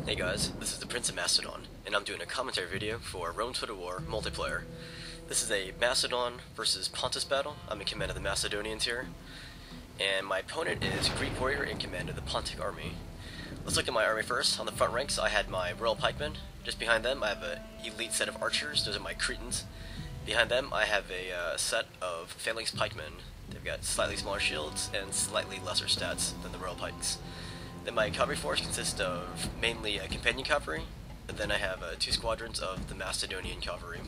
Hey guys, this is the Prince of Macedon, and I'm doing a commentary video for Rome Twitter War multiplayer. This is a Macedon versus Pontus battle. I'm in command of the Macedonians here, and my opponent is Greek warrior in command of the Pontic army. Let's look at my army first. On the front ranks, I had my royal pikemen. Just behind them, I have an elite set of archers. Those are my Cretans. Behind them, I have a set of phalanx pikemen. They've got slightly smaller shields and slightly lesser stats than the royal pikes. Then my cavalry force consists of mainly companion cavalry, and then I have 2 squadrons of the Macedonian cavalry.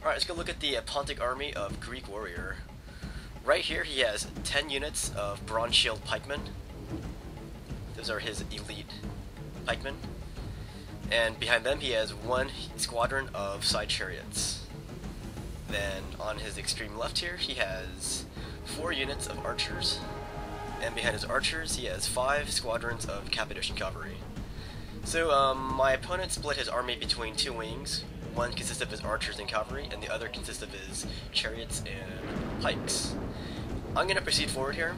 Alright, let's go look at the Pontic army of Greek warrior. Right here he has 10 units of bronze shield pikemen. Those are his elite pikemen. And behind them he has 1 squadron of side chariots. Then on his extreme left here he has 4 units of archers. And behind his archers, he has 5 squadrons of Cappadocian cavalry. So, my opponent split his army between 2 wings. One consists of his archers and cavalry, and the other consists of his chariots and pikes. I'm going to proceed forward here,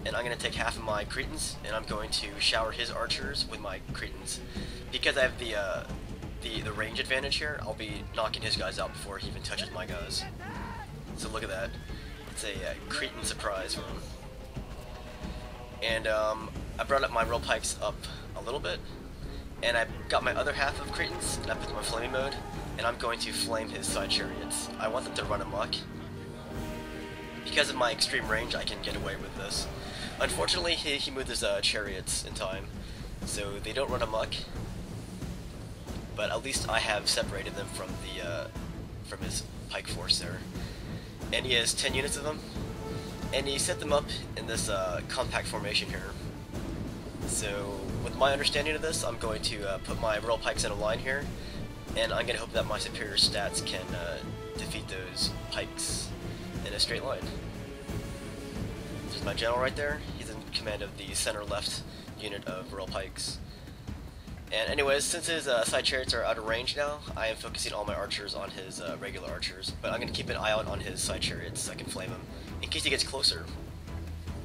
and I'm going to take half of my Cretans, and I'm going to shower his archers with my Cretans. Because I have the range advantage here, I'll be knocking his guys out before he even touches my guys. So look at that. It's a Cretan surprise for him. And I brought up my royal pikes up a little bit, and I got my other half of Cretans, and I put them in flaming mode, and I'm going to flame his side chariots. I want them to run amok. Because of my extreme range, I can get away with this. Unfortunately, he moved his chariots in time, so they don't run amok. But at least I have separated them from his pike force there. And he has 10 units of them. And he set them up in this compact formation here. So, with my understanding of this, I'm going to put my royal pikes in a line here, and I'm going to hope that my superior stats can defeat those pikes in a straight line. There's my general right there. He's in command of the center-left unit of royal pikes. And anyways, since his side chariots are out of range now, I am focusing all my archers on his regular archers. But I'm going to keep an eye out on his side chariots so I can flame him, in case he gets closer.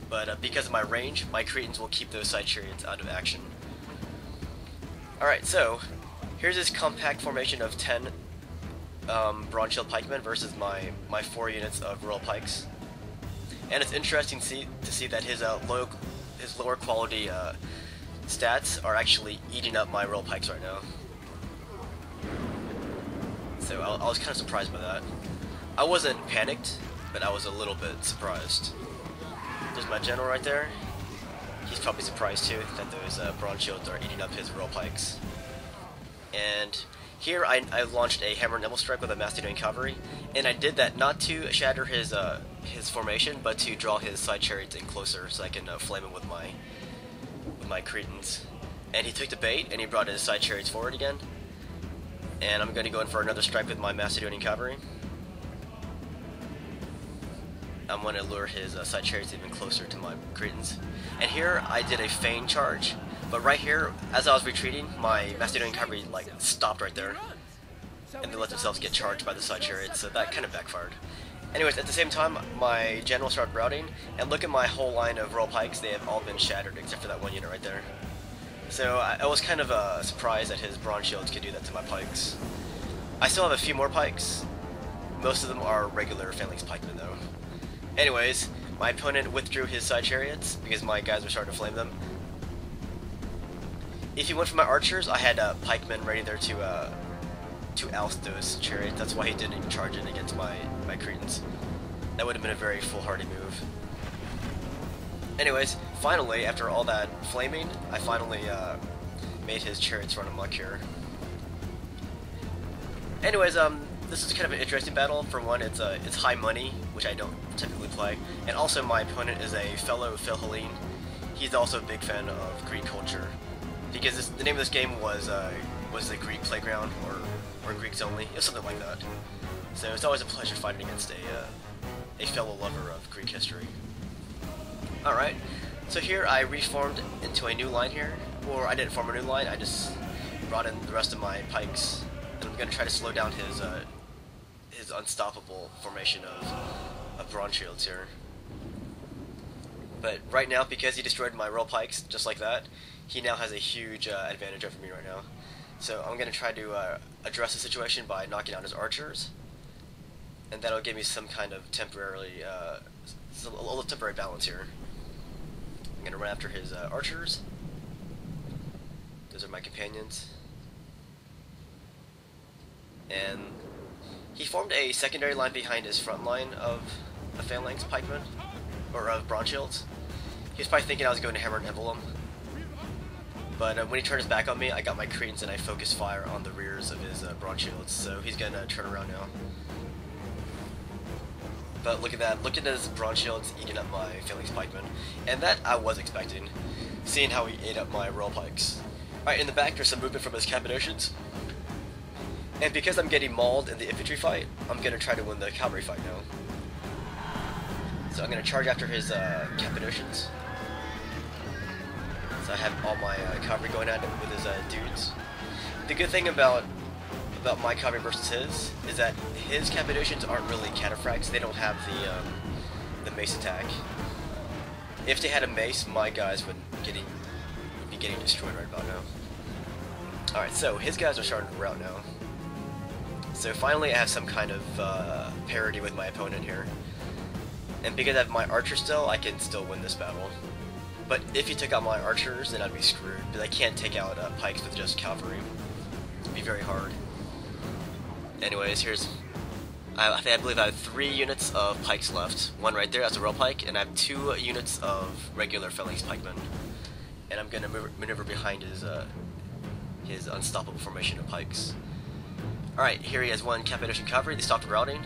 But because of my range, my Cretans will keep those side chariots out of action. Alright, so, here's his compact formation of 10 bronze shield pikemen versus my 4 units of royal pikes. And it's interesting to see that his lower quality stats are actually eating up my royal pikes right now. So I was kind of surprised by that. I wasn't panicked, but I was a little bit surprised. There's my general right there. He's probably surprised too that those bronze shields are eating up his royal pikes. And here I launched a hammer and nibble strike with a Macedonian cavalry, and I did that not to shatter his formation, but to draw his side chariots in closer so I can flame him with my Cretans. And he took the bait and he brought his side chariots forward again. And I'm going to go in for another strike with my Macedonian cavalry. I'm going to lure his side chariots even closer to my Cretans. And here I did a feign charge, but right here, as I was retreating, my Macedonian cavalry stopped right there, and they let themselves get charged by the side chariots, so that kind of backfired. Anyways, at the same time, my general started routing, and look at my whole line of royal pikes. They have all been shattered except for that 1 unit right there. So I was kind of surprised that his bronze shields could do that to my pikes. I still have a few more pikes. Most of them are regular phalanx pikemen though. Anyways, my opponent withdrew his side chariots because my guys were starting to flame them. If he went for my archers, I had pikemen ready there to oust those chariots. That's why he didn't even charge in against my Cretans. That would have been a very foolhardy move. Anyways, finally, after all that flaming, I finally made his chariots run amok here. Anyways, this is kind of an interesting battle. For one, it's high money, which I don't typically play, and also my opponent is a fellow Phil-Hellene. He's also a big fan of Greek culture, because the name of this game was the Greek Playground or Greeks Only. It was something like that. So it's always a pleasure fighting against a fellow lover of Greek history. Alright, so here I reformed into a new line here, or I didn't form a new line, I just brought in the rest of my pikes, and I'm going to try to slow down his unstoppable formation of bronze shields here. But right now, because he destroyed my royal pikes just like that, he now has a huge advantage over me right now. So I'm going to try to address the situation by knocking out his archers, and that'll give me some kind of temporary, a little temporary balance here. I'm going to run after his archers. Those are my companions. And he formed a secondary line behind his front line of phalanx pikemen, or of bronze shields. He was probably thinking I was going to hammer and anvil him. But when he turned his back on me, I got my Cretans and I focused fire on the rears of his bronze shields, so he's going to turn around now. But look at that, look at his bronze shields eating up my phalanx pikemen. And that I was expecting, seeing how he ate up my royal pikes. Alright, in the back there's some movement from his Cappadocians. And because I'm getting mauled in the infantry fight, I'm going to try to win the cavalry fight now. So I'm going to charge after his Cappadocians. So I have all my cavalry going at it with his dudes. The good thing about my cavalry versus his is that his Cappadocians aren't really cataphracts. They don't have the mace attack. If they had a mace, my guys would be getting destroyed right about now. Alright, so his guys are starting to rout now. So finally I have some kind of parity with my opponent here. And because I have my archer still, I can still win this battle. But if he took out my archers, then I'd be screwed. But I can't take out pikes with just cavalry. It'd be very hard. Anyways, here's... I believe I have 3 units of pikes left. One right there, that's a royal pike, and I have 2 units of regular phalanx pikemen. And I'm gonna maneuver behind his unstoppable formation of pikes. Alright, here he has 1 Cappadocian cavalry. They stopped routing.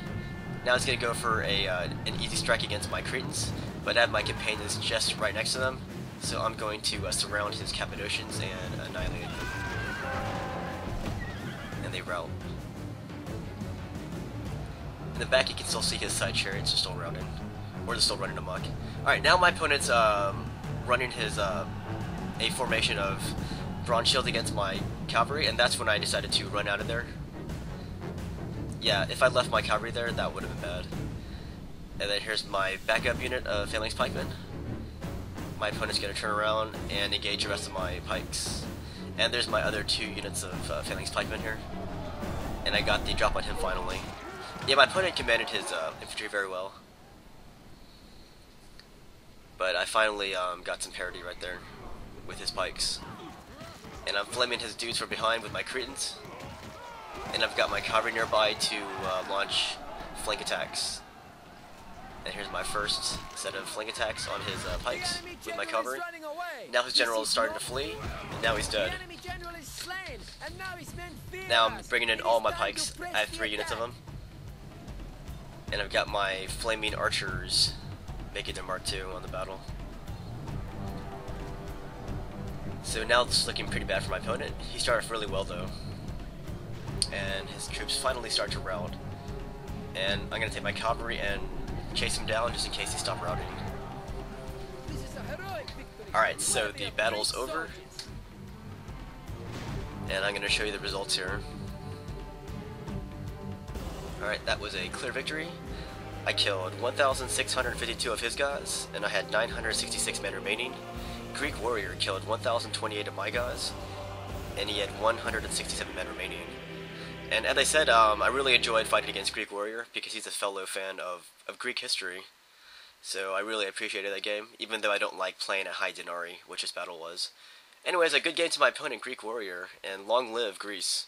Now he's gonna go for an easy strike against my Cretans, but I have my companions just right next to them, so I'm going to surround his Cappadocians and annihilate them. And they rout. In the back you can still see his side chariots are still routing, or they're still running amok. Alright, now my opponent's running his a formation of bronze shield against my cavalry, and that's when I decided to run out of there. Yeah, if I left my cavalry there, that would have been bad. And then here's my backup unit of phalanx pikemen. My opponent's going to turn around and engage the rest of my pikes. And there's my other 2 units of phalanx pikemen here. And I got the drop on him finally. Yeah, my opponent commanded his infantry very well. But I finally got some parity right there with his pikes. And I'm flaming his dudes from behind with my Cretans. And I've got my cavalry nearby to launch flank attacks. And here's my first set of flank attacks on his pikes with my cavalry. Now his general is starting to flee, and now he's dead. Now I'm bringing in all my pikes. I have 3 units of them. And I've got my flaming archers making their mark 2 on the battle. So now it's looking pretty bad for my opponent. He started off really well though. And his troops finally start to rout. And I'm going to take my cavalry and chase him down just in case he stops routing. Alright, so the battle's over. And I'm going to show you the results here. Alright, that was a clear victory. I killed 1,652 of his guys, and I had 966 men remaining. Greek warrior killed 1,028 of my guys, and he had 167 men remaining. And as I said, I really enjoyed fighting against Greek warrior because he's a fellow fan of Greek history. So I really appreciated that game, even though I don't like playing at high denarii, which this battle was. Anyways, a good game to my opponent, Greek warrior, and long live Greece.